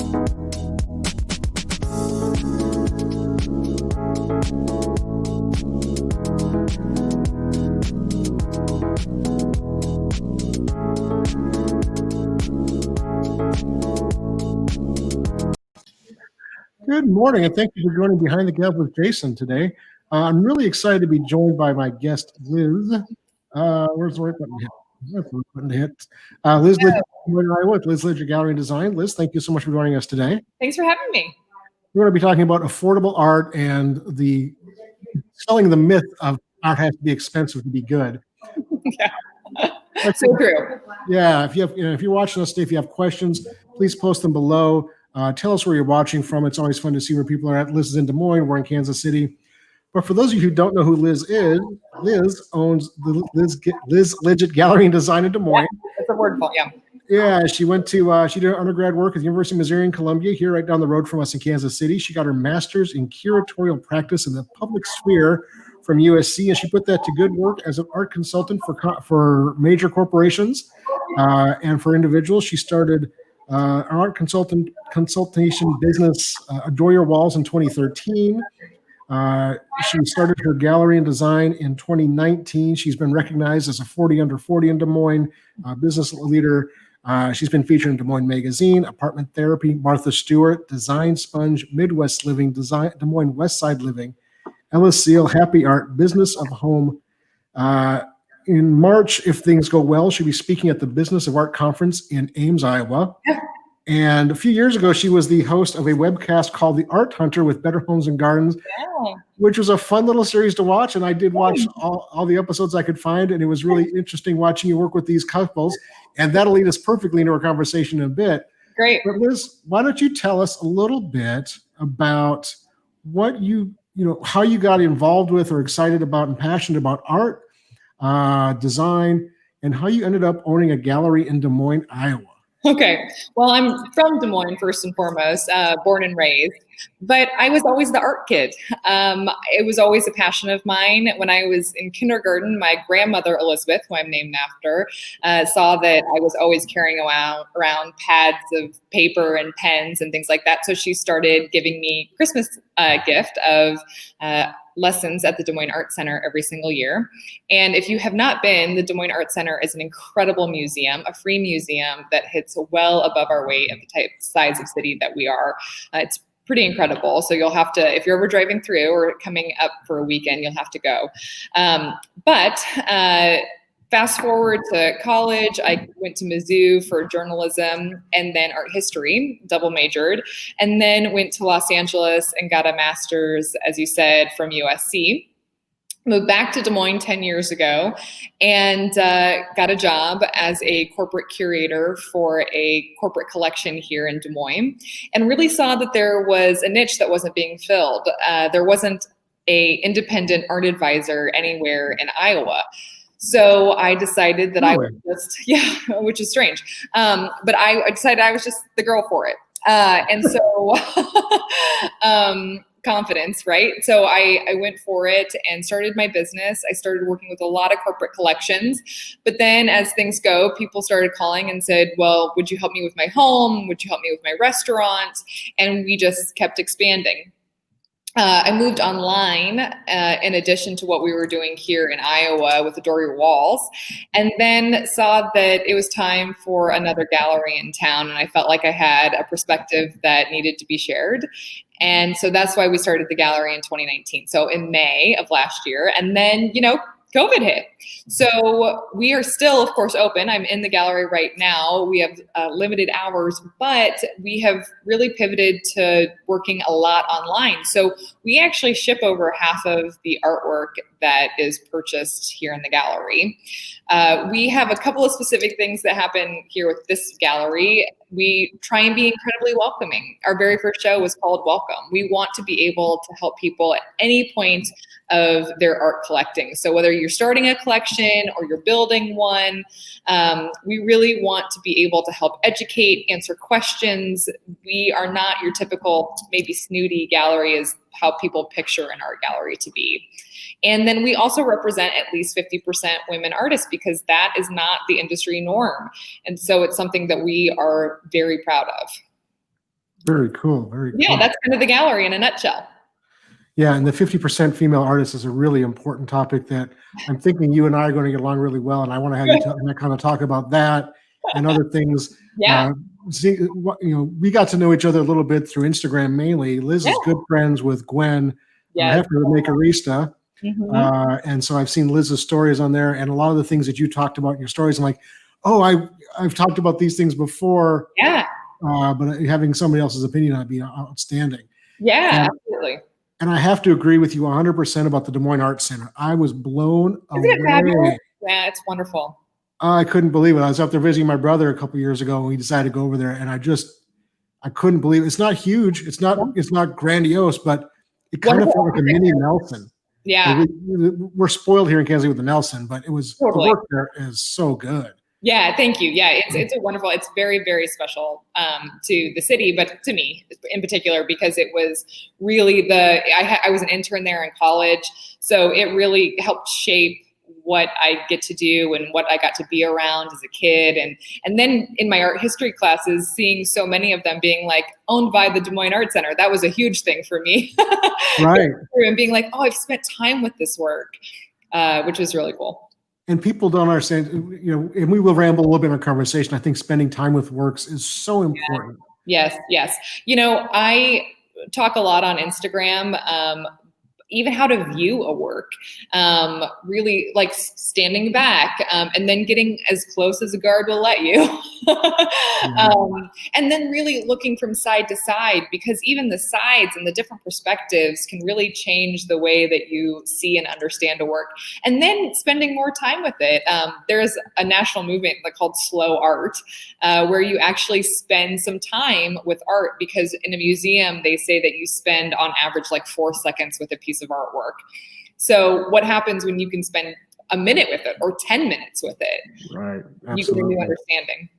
Good morning, and thank you for joining Behind the Gavel with Jason today. I'm really excited to be joined by my guest, Liz. Where's the right button to hit? That's the right button to hit. Liz Lidgett with Liz Lidgett Gallery Design. Liz, thank you so much for joining us today. Thanks for having me. We're going to be talking about affordable art and the selling the myth of art has to be expensive to be good. Yeah, so true. Yeah, if you're watching us today, if you have questions, please post them below. Tell us where you're watching from. It's always fun to see where people are at. Liz is in Des Moines. We're in Kansas City. But for those of you who don't know who Liz is, Liz owns the Liz Lidgett Gallery and Design in Des Moines. Yeah, that's a word fault, yeah. Yeah, she went to she did her undergrad work at the University of Missouri in Columbia, here right down the road from us in Kansas City. She got her master's in curatorial practice in the public sphere from USC, and she put that to good work as an art consultant for major corporations and for individuals. She started an art consultation business, Adore Your Walls, in 2013. She started her gallery and design in 2019. She's been recognized as a 40 under 40 in Des Moines business leader. She's been featured in Des Moines Magazine, Apartment Therapy, Martha Stewart, Design Sponge, Midwest Living, Des Moines West Side Living, Ellis Seal, Happy Art, Business of Home. In March, if things go well, she'll be speaking at the Business of Art Conference in Ames, Iowa. Yeah. And a few years ago, she was the host of a webcast called The Art Hunter with Better Homes and Gardens, which was a fun little series to watch. And I did watch all the episodes I could find, and it was really interesting watching you work with these couples. And that'll lead us perfectly into our conversation in a bit. Great. But Liz, why don't you tell us a little bit about what how you got involved with or excited about and passionate about art, design, and how you ended up owning a gallery in Des Moines, Iowa. Okay. Well, I'm from Des Moines, first and foremost, born and raised, but I was always the art kid. It was always a passion of mine. When I was in kindergarten, my grandmother, Elizabeth, who I'm named after, saw that I was always carrying around pads of paper and pens and things like that. So she started giving me Christmas gift of lessons at the Des Moines Art Center every single year. And if you have not been, the Des Moines Art Center is an incredible museum, a free museum that hits well above our weight at the size of city that we are. It's pretty incredible. So you'll have to, if you're ever driving through or coming up for a weekend, you'll have to go. Fast forward to college, I went to Mizzou for journalism and then art history, double majored, and then went to Los Angeles and got a master's, as you said, from USC. Moved back to Des Moines 10 years ago and got a job as a corporate curator for a corporate collection here in Des Moines, and really saw that there was a niche that wasn't being filled. There wasn't an independent art advisor anywhere in Iowa. So I decided that I would which is strange. But I decided I was just the girl for it. And so confidence, right? So I went for it and started my business. I started working with a lot of corporate collections. But then as things go, people started calling and said, well, would you help me with my home? Would you help me with my restaurant? And we just kept expanding. I moved online in addition to what we were doing here in Iowa with Adore Your Walls, and then saw that it was time for another gallery in town, and I felt like I had a perspective that needed to be shared. And so that's why we started the gallery in 2019. So in May of last year, and then, COVID hit. So we are still, of course, open. I'm in the gallery right now. We have limited hours, but we have really pivoted to working a lot online. So we actually ship over half of the artwork that is purchased here in the gallery. We have a couple of specific things that happen here with this gallery. We try and be incredibly welcoming. Our very first show was called Welcome. We want to be able to help people at any point of their art collecting. So whether you're starting a collection or you're building one, we really want to be able to help educate, answer questions. We are not your typical maybe snooty gallery is how people picture an art gallery to be. And then we also represent at least 50% women artists because that is not the industry norm. And so it's something that we are very proud of. Very cool. Very Yeah, cool. that's kind of the gallery in a nutshell. Yeah, and the 50% female artists is a really important topic that I'm thinking you and I are going to get along really well, and I want to have you kind of talk about that and other things. Yeah. We got to know each other a little bit through Instagram mainly. Liz is good friends with Gwen. I have to make Arista. And so I've seen Liz's stories on there, and a lot of the things that you talked about in your stories. I'm like, oh, I've talked about these things before. Yeah. But having somebody else's opinion on it be outstanding. Yeah, absolutely. And I have to agree with you 100% about the Des Moines Arts Center. I was blown Isn't it away. fabulous? Yeah, it's wonderful. I couldn't believe it. I was up there visiting my brother a couple of years ago, and we decided to go over there, and I couldn't believe it. It's not huge. It's not grandiose, but it kind of felt like a mini Nelson. Yeah. We're spoiled here in Kansas City with the Nelson, but it was the work there is so good. Yeah, thank you. Yeah, it's a wonderful. It's very, very special to the city, but to me in particular, because it was really I was an intern there in college, so it really helped shape what I get to do and what I got to be around as a kid, and then in my art history classes, seeing so many of them being like owned by the Des Moines Art Center, that was a huge thing for me. Right. And being like, oh, I've spent time with this work, which was really cool. And people don't understand, and we will ramble a little bit in our conversation. I think spending time with works is so important. Yes. I talk a lot on Instagram, even how to view a work, really like standing back and then getting as close as a guard will let you. And then really looking from side to side, because even the sides and the different perspectives can really change the way that you see and understand a work. And then spending more time with it. There's a national movement called slow art, where you actually spend some time with art, because in a museum, they say that you spend on average like 4 seconds with a piece of artwork. So what happens when you can spend a minute with it or 10 minutes with it? Right. Absolutely. You get a new understanding.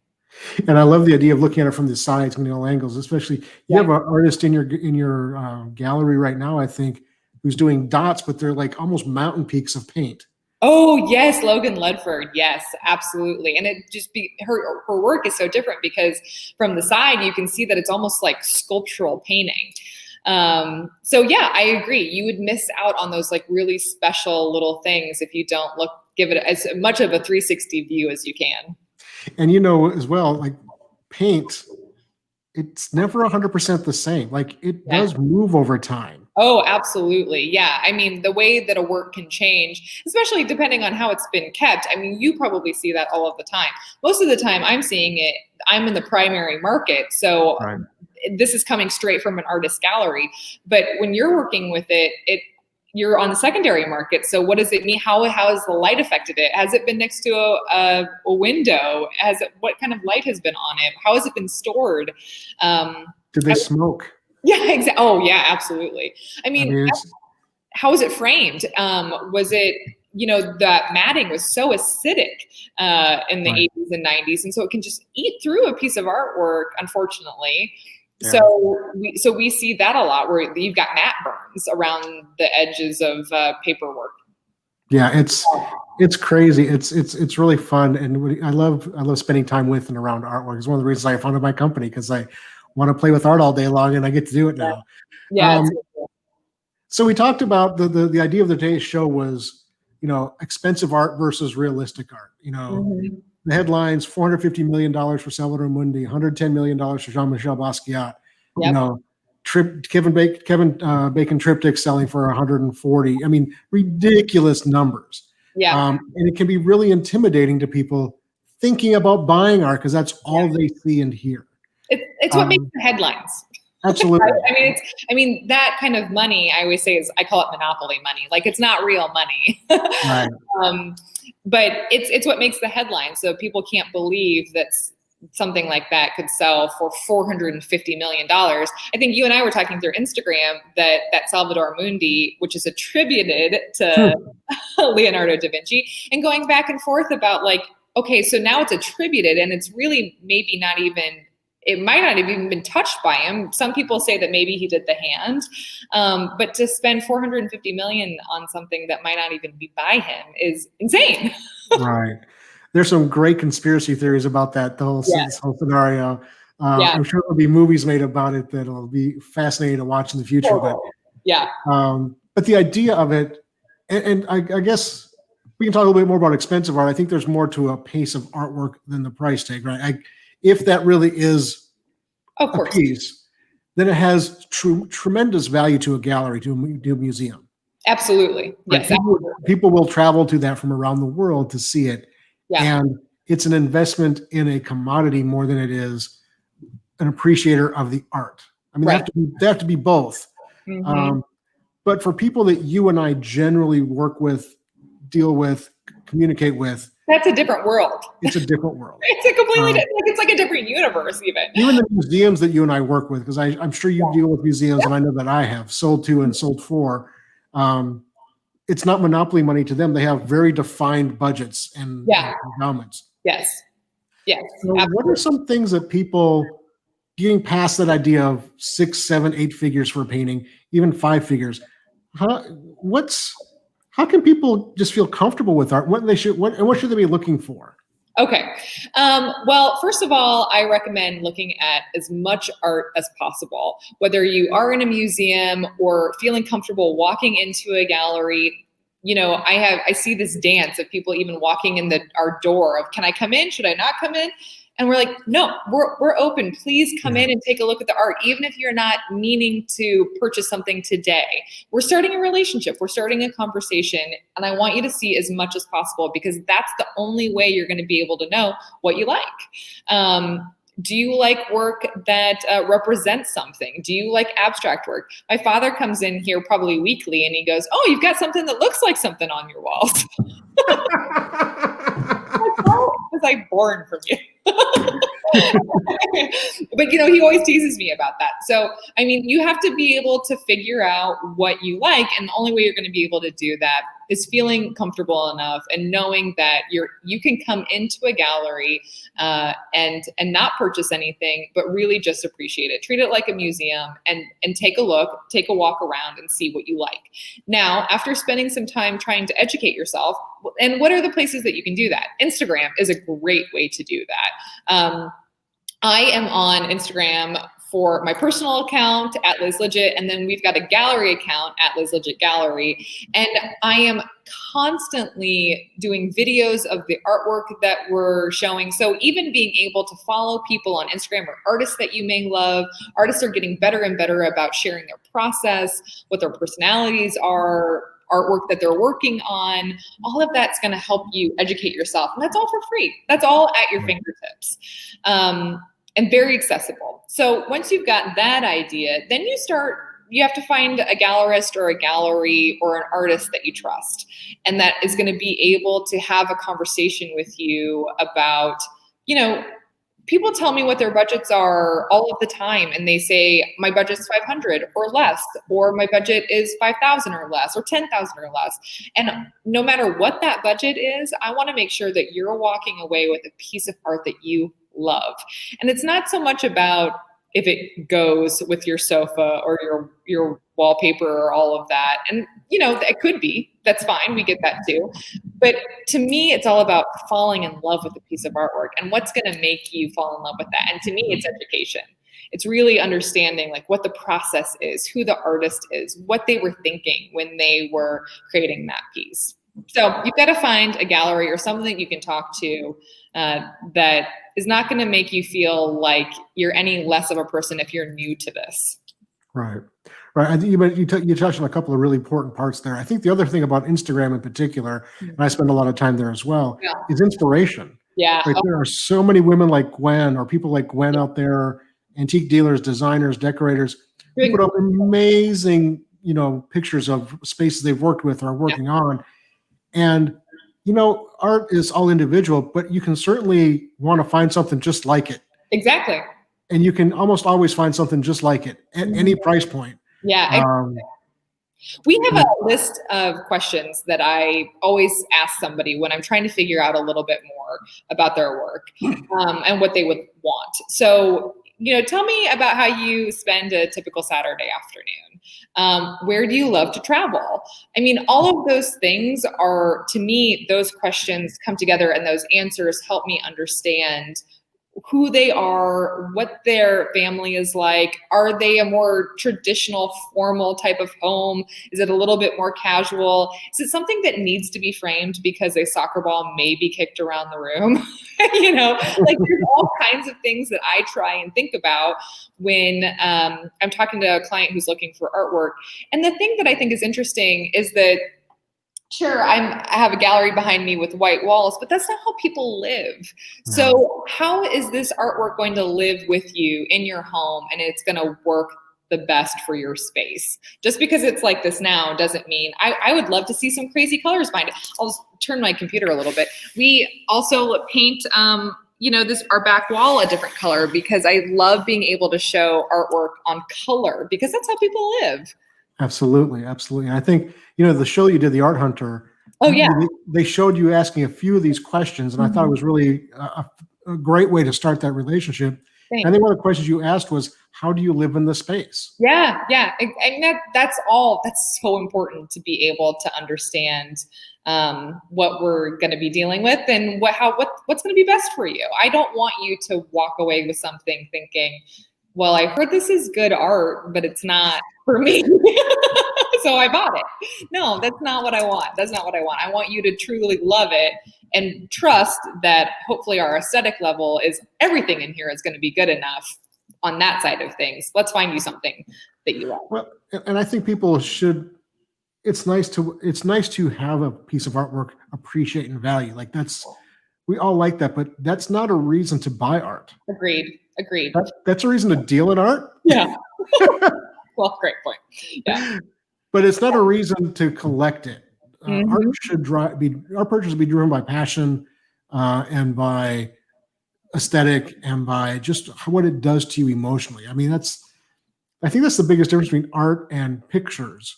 And I love the idea of looking at it from the sides and all angles, especially you have an artist in your gallery right now, I think, who's doing dots, but they're like almost mountain peaks of paint. Oh yes, Logan Ledford. Yes, absolutely. And it just her work is so different, because from the side you can see that it's almost like sculptural painting. So yeah, I agree. You would miss out on those like really special little things if you don't give it as much of a 360 view as you can. And as well, like paint, it's never 100% the same. Like it does move over time. Oh, absolutely. Yeah. I mean, the way that a work can change, especially depending on how it's been kept. I mean, you probably see that all of the time. Most of the time I'm seeing it, I'm in the primary market. So this is coming straight from an artist gallery. But when you're working with it, you're on the secondary market. So what does it mean? How has the light affected it? Has it been next to a window? What kind of light has been on it? How has it been stored? Did they smoke? Yeah, exactly. Oh yeah, absolutely. I mean how was it framed? Was it, that matting was so acidic in the 80s and 90s. And so it can just eat through a piece of artwork, unfortunately. Yeah. So we see that a lot, where you've got matte burns around the edges of paperwork. Yeah, it's crazy. It's really fun, and I love spending time with and around artwork. It's one of the reasons I founded my company, because I want to play with art all day long, and I get to do it now. Yeah. So we talked about the idea of today's show was, expensive art versus realistic art. The headlines: $450 million for Salvator Mundi, $110 million for Jean Michael Basquiat. Yep. Kevin Bacon triptych selling for 140. I mean, ridiculous numbers. Yeah. And it can be really intimidating to people thinking about buying art, because that's all they see and hear. It's what makes the headlines. Absolutely. I mean, that kind of money, I always say, I call it monopoly money. Like, it's not real money. Right. But it's what makes the headline. So people can't believe that something like that could sell for $450 million. I think you and I were talking through Instagram that Salvator Mundi, which is attributed to Leonardo da Vinci, and going back and forth about like, okay, so now it's attributed, and it's really maybe not even, it might not have even been touched by him. Some people say that maybe he did the hand, but to spend $450 million on something that might not even be by him is insane. Right. There's some great conspiracy theories about that, the whole scenario. Yeah. I'm sure there'll be movies made about it that'll be fascinating to watch in the future. But the idea of it, and I guess we can talk a little bit more about expensive art. I think there's more to a piece of artwork than the price tag, right? If that really is of a course. piece, then it has tremendous value to a gallery, to a museum. Absolutely. Right? Yes. People will travel to that from around the world to see it. Yeah. And it's an investment in a commodity more than it is an appreciator of the art. I mean, they have to be both. Mm-hmm. But for people that you and I generally work with, deal with, communicate with, that's a different world. It's a different world. It's a completely it's like a different universe, even. Even the museums that you and I work with, because I'm sure you deal with museums, and I know that I have sold to and sold for. It's not monopoly money to them. They have very defined budgets and endowments. Yes. Yes. So what are some things that people getting past that idea of 6, 7, 8 figures for a painting, even 5 figures? How can people just feel comfortable with art? What should they be looking for? Okay. Well, first of all, I recommend looking at as much art as possible, whether you are in a museum or feeling comfortable walking into a gallery. You know, I see this dance of people even walking in our door of, can I come in? Should I not come in? And we're like, no, we're open. Please come in and take a look at the art, even if you're not meaning to purchase something today. We're starting a relationship. We're starting a conversation. And I want you to see as much as possible, because that's the only way you're going to be able to know what you like. Do you like work that represents something? Do you like abstract work? My father comes in here probably weekly and he goes, oh, you've got something that looks like something on your walls. Was I born from you? But, you know, he always teases me about that. So, I mean, you have to be able to figure out what you like. And the only way you're going to be able to do that is feeling comfortable enough and knowing that you can come into a gallery and not purchase anything, but really just appreciate it. Treat it like a museum and take a look, take a walk around and see what you like. Now, after spending some time trying to educate yourself, and what are the places that you can do that? Instagram is a great way to do that. I am on Instagram for my personal account at Liz Lidgett, and then we've got a gallery account at Liz Lidgett Gallery. And I am constantly doing videos of the artwork that we're showing. So even being able to follow people on Instagram or artists that you may love, artists are getting better and better about sharing their process, what their personalities are, artwork that they're working on. All of that's going to help you educate yourself. And that's all for free. That's all at your fingertips. And very accessible. So once you've got that idea, then you have to find a gallerist or a gallery or an artist that you trust. And that is going to be able to have a conversation with you about, you know, people tell me what their budgets are all of the time. And they say, my budget's 500 or less, or my budget is 5,000 or less, or 10,000 or less. And no matter what that budget is, I want to make sure that you're walking away with a piece of art that you love. And it's not so much about if it goes with your sofa or your wallpaper or all of that. And, you know, it could be, that's fine. We get that too. But to me, it's all about falling in love with a piece of artwork and what's going to make you fall in love with that. And to me, it's education. It's really understanding like what the process is, who the artist is, what they were thinking when they were creating that piece. So you've got to find a gallery or something that you can talk to that is not going to make you feel like you're any less of a person if you're new to this. Right. I think you touched on a couple of really important parts there. I think the other thing about Instagram in particular, and I spend a lot of time there as well, is inspiration. Yeah. Like there are so many women like Gwen or people like Gwen out there, antique dealers, designers, decorators, who put up amazing, you know, pictures of spaces they've worked with or are working on. And, you know, art is all individual, but you can certainly want to find something just like it. Exactly. And you can almost always find something just like it at any price point. Yeah. We have a list of questions that I always ask somebody when I'm trying to figure out a little bit more about their work and what they would want. So, you know, tell me about how you spend a typical Saturday afternoon. Where do you love to travel? I mean, all of those things are, to me, those questions come together and those answers help me understand who they are, what their family is like. Are they a more traditional, formal type of home? Is it a little bit more casual? Is it something that needs to be framed because a soccer ball may be kicked around the room? You know, like there's all kinds of things that I try and think about when I'm talking to a client who's looking for artwork. And the thing that I think is interesting is that, sure, I have a gallery behind me with white walls, but that's not how people live. So how is this artwork going to live with you in your home, and it's going to work the best for your space? Just because it's like this now doesn't mean I would love to see some crazy colors behind it. I'll turn my computer a little bit. We also paint this our back wall a different color because I love being able to show artwork on color because that's how people live. Absolutely. Absolutely. And I think, the show you did, The Art Hunter. Oh, yeah. They showed you asking a few of these questions, and I thought it was really a great way to start that relationship. Thanks. I think one of the questions you asked was, how do you live in the space? Yeah. And that's so important to be able to understand what we're going to be dealing with and what's going to be best for you. I don't want you to walk away with something thinking, well, I heard this is good art, but it's not for me. So I bought it. No, that's not what I want. That's not what I want. I want you to truly love it and trust that hopefully our aesthetic level is everything in here is going to be good enough on that side of things. Let's find you something that you love. Well, and I think people should, it's nice to have a piece of artwork appreciate and value. Like we all like that, but that's not a reason to buy art. Agreed. That's a reason to deal in art. Yeah. Well, great point. Yeah. But it's not a reason to collect it. Art purchases be driven by passion and by aesthetic and by just what it does to you emotionally. I mean, I think that's the biggest difference between art and pictures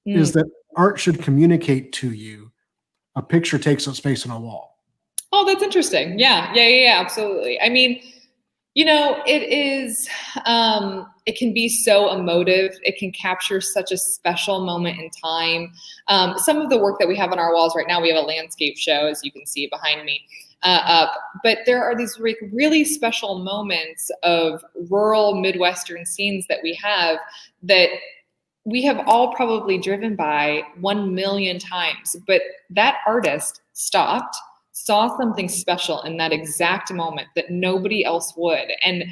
is that art should communicate to you. A picture takes up space on a wall. Oh, that's interesting. Yeah, absolutely. I mean, it is, it can be so emotive. It can capture such a special moment in time. Some of the work that we have on our walls right now, we have a landscape show, as you can see behind me, up. But there are these really special moments of rural Midwestern scenes that we have all probably driven by 1 million times. But that artist stopped, saw something special in that exact moment that nobody else would. And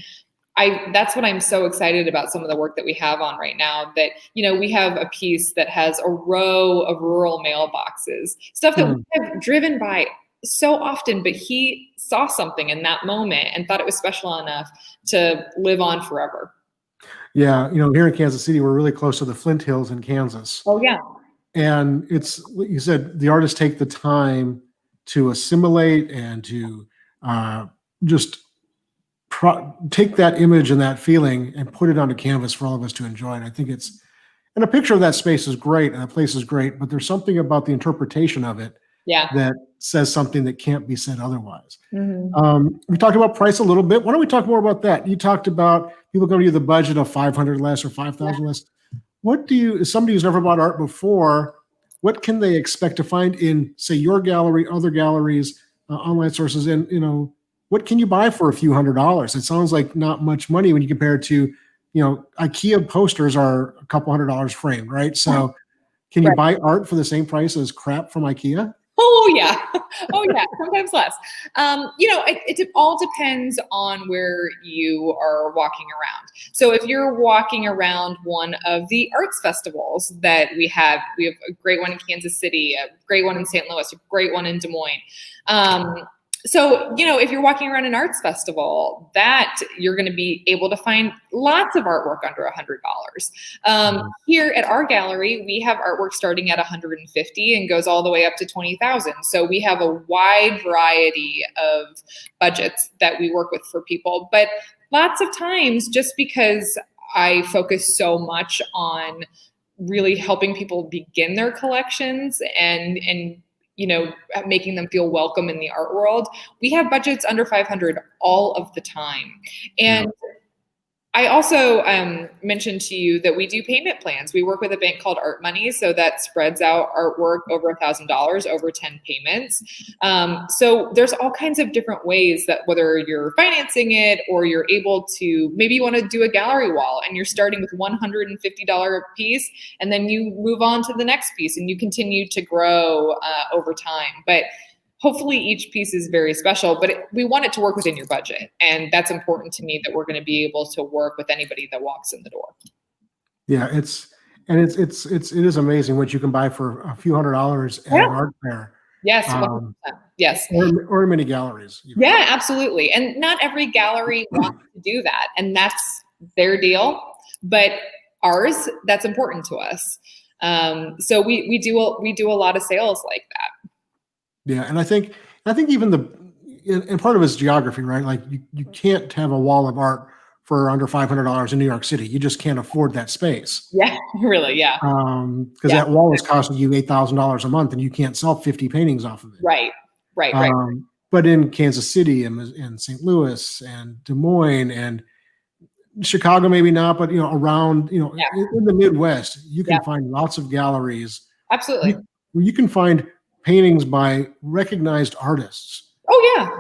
that's what I'm so excited about some of the work that we have on right now, that, we have a piece that has a row of rural mailboxes, stuff that we have driven by so often, but he saw something in that moment and thought it was special enough to live on forever. Yeah. Here in Kansas City, we're really close to the Flint Hills in Kansas. Oh, yeah. And it's, like you said, the artists take the time to assimilate and to just take that image and that feeling and put it onto canvas for all of us to enjoy. And I think and a picture of that space is great and the place is great, but there's something about the interpretation of it that says something that can't be said otherwise. We talked about price a little bit. Why don't we talk more about that? You talked about people going to the budget of 500 less or 5,000 less. As somebody who's never bought art before, what can they expect to find in, say, your gallery, other galleries, online sources, and what can you buy for a few $100s? It sounds like not much money when you compare it to, IKEA posters are a couple $100s framed, right? So, can you buy art for the same price as crap from IKEA? Oh yeah, sometimes less. It all depends on where you are walking around. So if you're walking around one of the arts festivals that we have a great one in Kansas City, a great one in St. Louis, a great one in Des Moines. So, if you're walking around an arts festival, that you're going to be able to find lots of artwork under $100. Here at our gallery, we have artwork starting at $150 and goes all the way up to $20,000. So we have a wide variety of budgets that we work with for people. But lots of times, just because I focus so much on really helping people begin their collections and making them feel welcome in the art world, we have budgets under 500 all of the time. And I also mentioned to you that we do payment plans. We work with a bank called Art Money, so that spreads out artwork over $1,000 over 10 payments. So there's all kinds of different ways that whether you're financing it or you're able to, maybe you want to do a gallery wall and you're starting with $150 a piece, and then you move on to the next piece and you continue to grow over time. But hopefully each piece is very special, but we want it to work within your budget. And that's important to me, that we're going to be able to work with anybody that walks in the door. Yeah, it is amazing what you can buy for a few $100s at an art fair. Yes. Yes. Or many galleries. Yeah, absolutely. And not every gallery wants to do that, and that's their deal. But ours, that's important to us. So we do a lot of sales like that. Yeah, and I think even and part of it's geography, right? Like you can't have a wall of art for under $500 in New York City. You just can't afford that space. Yeah, really, yeah. Because that wall is costing you $8,000 a month, and you can't sell 50 paintings off of it. Right. But in Kansas City and St. Louis and Des Moines and Chicago, maybe not, but around in the Midwest, you can find lots of galleries. Absolutely. Where you can find paintings by recognized artists. Oh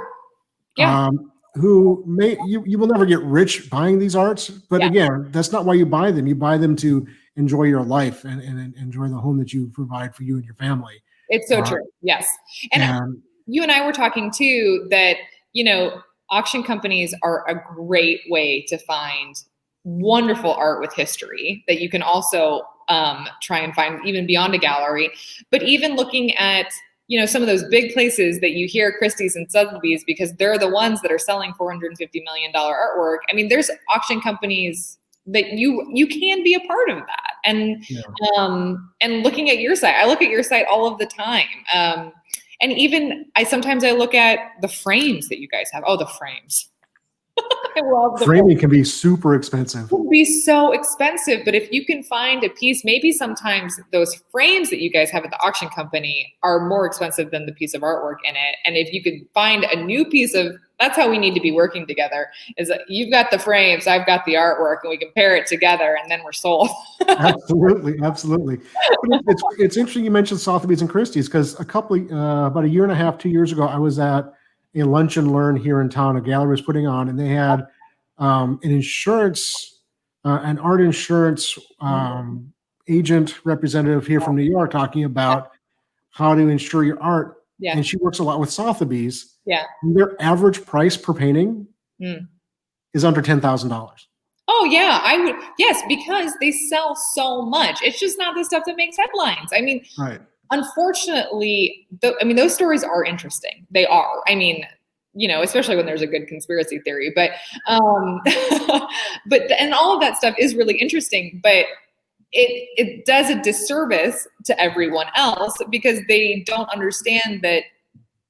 yeah. Who you will never get rich buying these arts, but again, that's not why you buy them. You buy them to enjoy your life and enjoy the home that you provide for you and your family. It's so true. Yes. And you and I were talking too that, auction companies are a great way to find wonderful art with history that you can also try and find even beyond a gallery. But even looking at, some of those big places that you hear, Christies and Sotheby's, because they're the ones that are selling $450 million artwork. I mean, there's auction companies that you can be a part of that. And looking at your site, I look at your site all of the time. And even sometimes I look at the frames that you guys have. Oh, the frames. I love framing can be super expensive. It can be so expensive, but if you can find a piece, maybe sometimes those frames that you guys have at the auction company are more expensive than the piece of artwork in it. And if you could find a new piece that's how we need to be working together, is that you've got the frames, I've got the artwork, and we can pair it together, and then we're sold. Absolutely. It's interesting you mentioned Sotheby's and Christie's, because about a year and a half, 2 years ago, I was at a lunch and learn here in town. A gallery was putting on, and they had an art insurance agent representative here from New York talking about how to insure your art. Yeah. And she works a lot with Sotheby's. Yeah. And their average price per painting is under $10,000. Oh yeah, I would. Yes, because they sell so much. It's just not the stuff that makes headlines. I mean, right. Unfortunately, those stories are interesting. They are. I mean, especially when there's a good conspiracy theory, but and all of that stuff is really interesting, but it does a disservice to everyone else because they don't understand that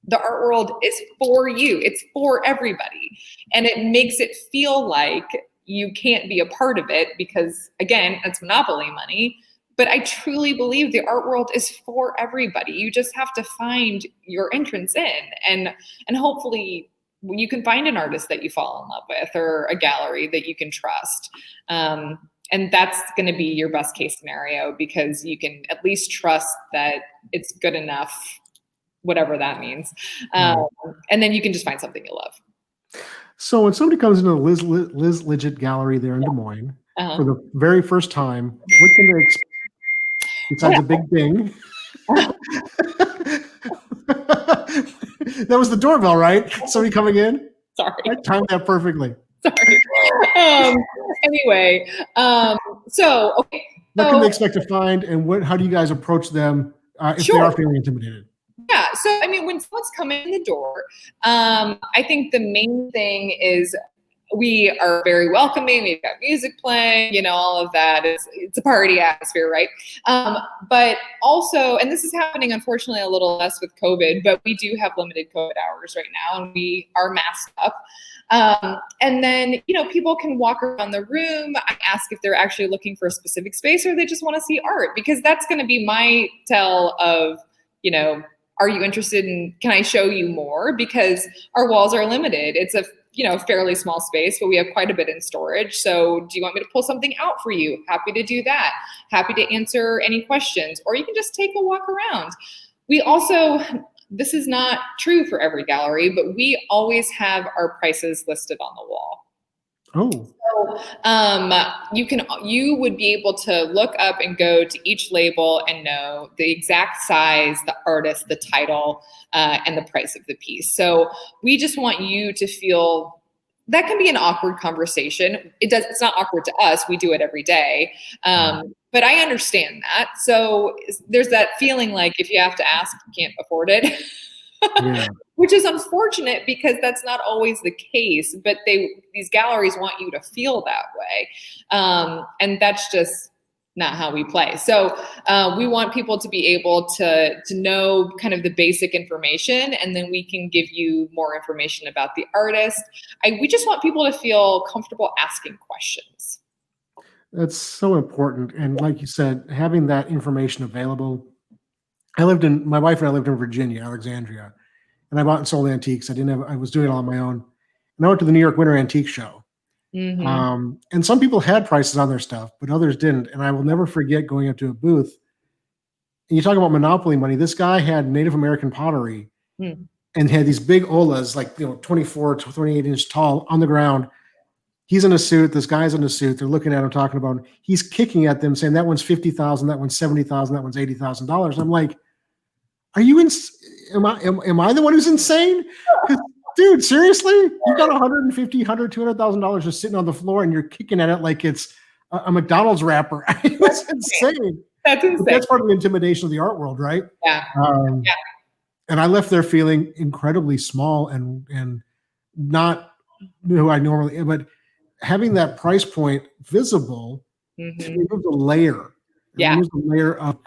the art world is for you. It's for everybody. And it makes it feel like you can't be a part of it because, again, it's monopoly money. But I truly believe the art world is for everybody. You just have to find your entrance in. And hopefully you can find an artist that you fall in love with or a gallery that you can trust. And that's going to be your best case scenario because you can at least trust that it's good enough, whatever that means. And then you can just find something you love. So when somebody comes into the Liz Lidgett Gallery there in Des Moines for the very first time, what can they expect? Besides a big ding. That was the doorbell, right? Somebody coming in? Sorry. I timed that perfectly. Sorry. Anyway, so, okay. What can they expect to find, and how do you guys approach them if they are feeling intimidated? Yeah, so, I mean, when someone's coming in the door, I think the main thing is we are very welcoming. We've got music playing, all of that. It's a party atmosphere, right? But also, and this is happening, unfortunately, a little less with COVID, but we do have limited COVID hours right now, and we are masked up. And then, people can walk around the room. I ask if they're actually looking for a specific space or they just want to see art, because that's going to be my tell of, are you interested in, can I show you more? Because our walls are limited. It's fairly small space, but we have quite a bit in storage. So do you want me to pull something out for you? Happy to do that. Happy to answer any questions, or you can just take a walk around. We also, this is not true for every gallery, but we always have our prices listed on the wall. Oh. So you would be able to look up and go to each label and know the exact size, the artist, the title, and the price of the piece. So we just want you to feel that can be an awkward conversation. It's not awkward to us. We do it every day. But I understand that. So there's that feeling like if you have to ask, you can't afford it. Yeah. Which is unfortunate because that's not always the case, but these galleries want you to feel that way. And that's just not how we play. So we want people to be able to know kind of the basic information, and then we can give you more information about the artist. We just want people to feel comfortable asking questions. That's so important. And like you said, having that information available. My wife and I lived in Virginia, Alexandria, and I bought and sold antiques. I was doing it all on my own. And I went to the New York Winter Antique Show. Mm-hmm. And some people had prices on their stuff, but others didn't. And I will never forget going up to a booth. And you talk about monopoly money. This guy had Native American pottery and had these big olas, like 24 to 28 inch tall on the ground. He's in a suit. This guy's in a suit. They're looking at him, talking about him. He's kicking at them, saying that one's $50,000, that one's $70,000, that one's $80,000. I'm like, are you am I the one who's insane? Dude, seriously? You got $150,000, $200,000 just sitting on the floor and you're kicking at it like it's a McDonald's wrapper. It's insane. That's insane. But that's part of the intimidation of the art world, right? Yeah. And I left there feeling incredibly small and not who I normally am, but having that price point visible removes a layer. Removes a layer of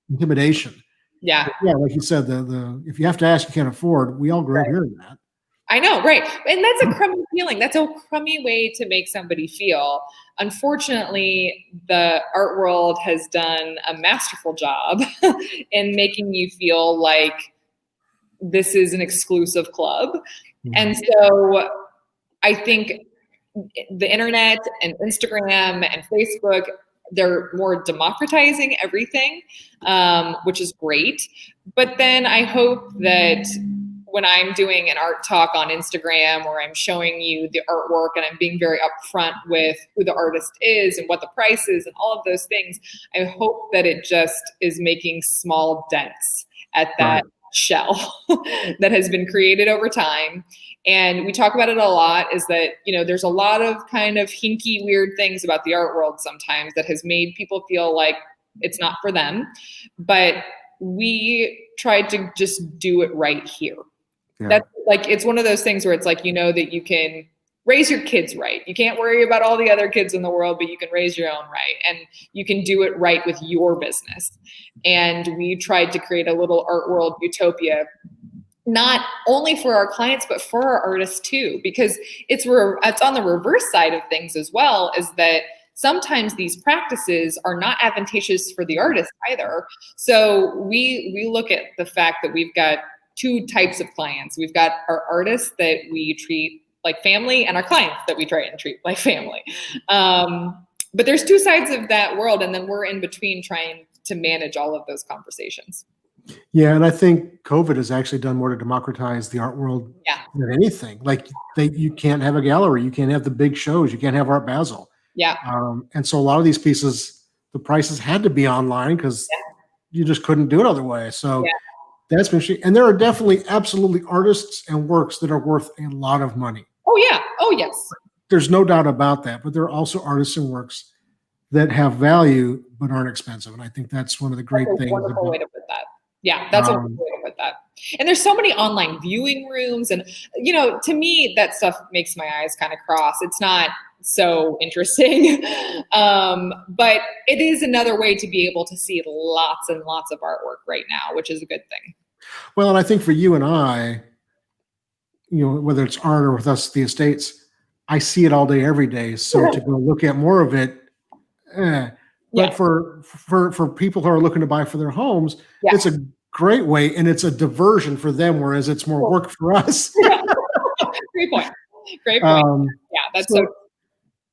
intimidation. Yeah. Yeah, like you said, the if you have to ask, you can't afford. We all grew up hearing that. I know, right. And that's a crummy feeling. That's a crummy way to make somebody feel. Unfortunately, the art world has done a masterful job in making you feel like this is an exclusive club. Mm-hmm. And so I think the internet and Instagram and Facebook, they're more democratizing everything, which is great. But then I hope that when I'm doing an art talk on Instagram, or I'm showing you the artwork and I'm being very upfront with who the artist is and what the price is and all of those things, I hope that it just is making small dents at that shell that has been created over time. And we talk about it a lot, is that, there's a lot of kind of hinky, weird things about the art world sometimes that has made people feel like it's not for them. But we tried to just do it right here. Yeah. That's like, it's one of those things where it's like, that you can raise your kids right. You can't worry about all the other kids in the world, but you can raise your own right. And you can do it right with your business. And we tried to create a little art world utopia, not only for our clients, but for our artists too, because it's on the reverse side of things as well, is that sometimes these practices are not advantageous for the artist either. So we look at the fact that we've got two types of clients. We've got our artists that we treat like family, and our clients that we try and treat like family. But there's two sides of that world, and then we're in between trying to manage all of those conversations. Yeah, and I think COVID has actually done more to democratize the art world than anything. Like you can't have a gallery, you can't have the big shows, you can't have Art Basel. Yeah. And so a lot of these pieces, the prices had to be online because you just couldn't do it otherwise. So that's been, and there are definitely absolutely artists and works that are worth a lot of money. Oh yeah. Oh yes. There's no doubt about that. But there are also artists and works that have value but aren't expensive. And I think that's one of the great things. Wonderful way to put that. Yeah, that's a way to put that. And there's so many online viewing rooms, and to me, that stuff makes my eyes kind of cross. It's not so interesting, but it is another way to be able to see lots and lots of artwork right now, which is a good thing. Well, and I think for you and I, whether it's art or with us, the estates, I see it all day, every day. So to go look at more of it, But for people who are looking to buy for their homes, it's a great way, and it's a diversion for them, whereas it's more work for us. Great point. Great point. Um, Yeah, that's so,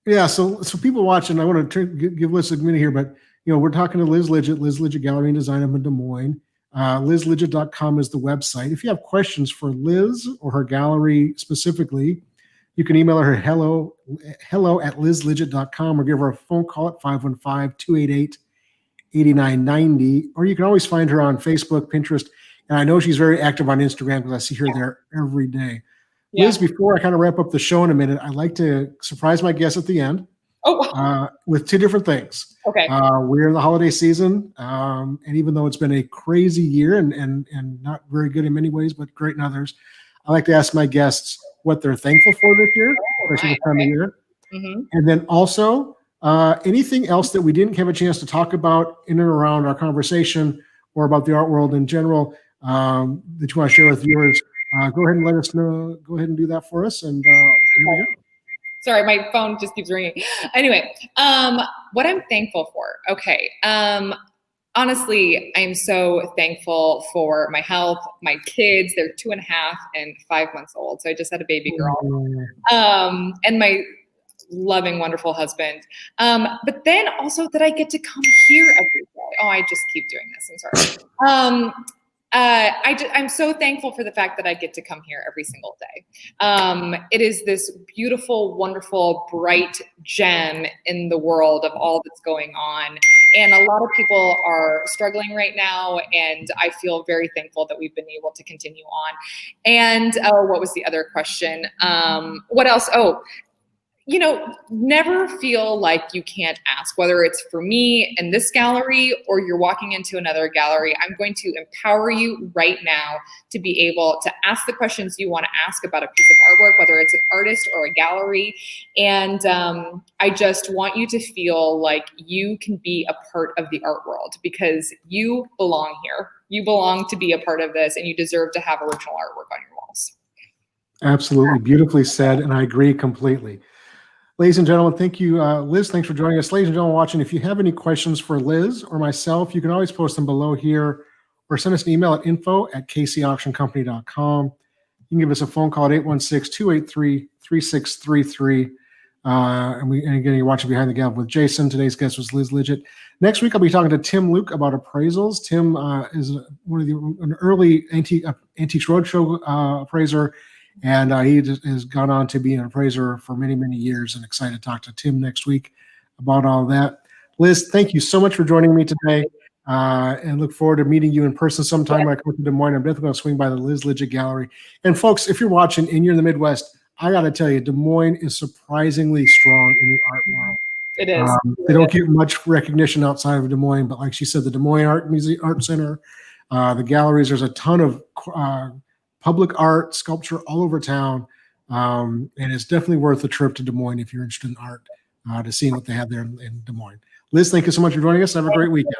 yeah, so people watching, I want to give Liz a minute here, but we're talking to Liz Lidgett Gallery Design up in Des Moines. LizLidgett.com is the website. If you have questions for Liz or her gallery specifically, you can email her hello at lizlidgett.com or give her a phone call at 515-288-8990. Or you can always find her on Facebook, Pinterest, and I know she's very active on Instagram because I see her there every day. Yeah. Liz, before I kind of wrap up the show in a minute, I'd like to surprise my guests at the end with two different things. Okay. We're in the holiday season, and even though it's been a crazy year and not very good in many ways, but great in others, I like to ask my guests what they're thankful for this year, especially this time of year. Mm-hmm. And then also anything else that we didn't have a chance to talk about in and around our conversation or about the art world in general that you want to share with viewers. Go ahead and let us know. Go ahead and do that for us. And here we go. Sorry, my phone just keeps ringing. Anyway, what I'm thankful for. Okay. Honestly, I'm so thankful for my health, my kids. They're 2.5 and 5 months old. So I just had a baby girl. And my loving, wonderful husband. But then also that I get to come here every day. Oh, I just keep doing this. I'm sorry. I'm so thankful for the fact that I get to come here every single day. It is this beautiful, wonderful, bright gem in the world of all that's going on. And a lot of people are struggling right now. And I feel very thankful that we've been able to continue on. And what was the other question? What else? Never feel like you can't ask, whether it's for me in this gallery or you're walking into another gallery. I'm going to empower you right now to be able to ask the questions you want to ask about a piece of artwork, whether it's an artist or a gallery. And I just want you to feel like you can be a part of the art world because you belong here. You belong to be a part of this and you deserve to have original artwork on your walls. Absolutely. Beautifully said. And I agree completely. Ladies and gentlemen, thank you. Liz, thanks for joining us. Ladies and gentlemen watching, if you have any questions for Liz or myself, you can always post them below here or send us an email at info@kcauctioncompany.com. You can give us a phone call at 816-283-3633. And again, you're watching Behind the Gavel with Jason. Today's guest was Liz Lidgett. Next week, I'll be talking to Tim Luke about appraisals. Tim is an early Antiques Roadshow appraiser. And he has gone on to be an appraiser for many, many years, and excited to talk to Tim next week about all that. Liz, thank you so much for joining me today, and look forward to meeting you in person sometime when I come to Des Moines. I'm definitely going to swing by the Liz Lidgett Gallery. And folks, if you're watching and you're in the Midwest, I got to tell you, Des Moines is surprisingly strong in the art world. It is. They don't get much recognition outside of Des Moines, but like she said, the Des Moines Art Center, the galleries, there's a ton of public art, sculpture all over town. And it's definitely worth a trip to Des Moines if you're interested in art, to see what they have there in Des Moines. Liz, thank you so much for joining us. Have a great weekend.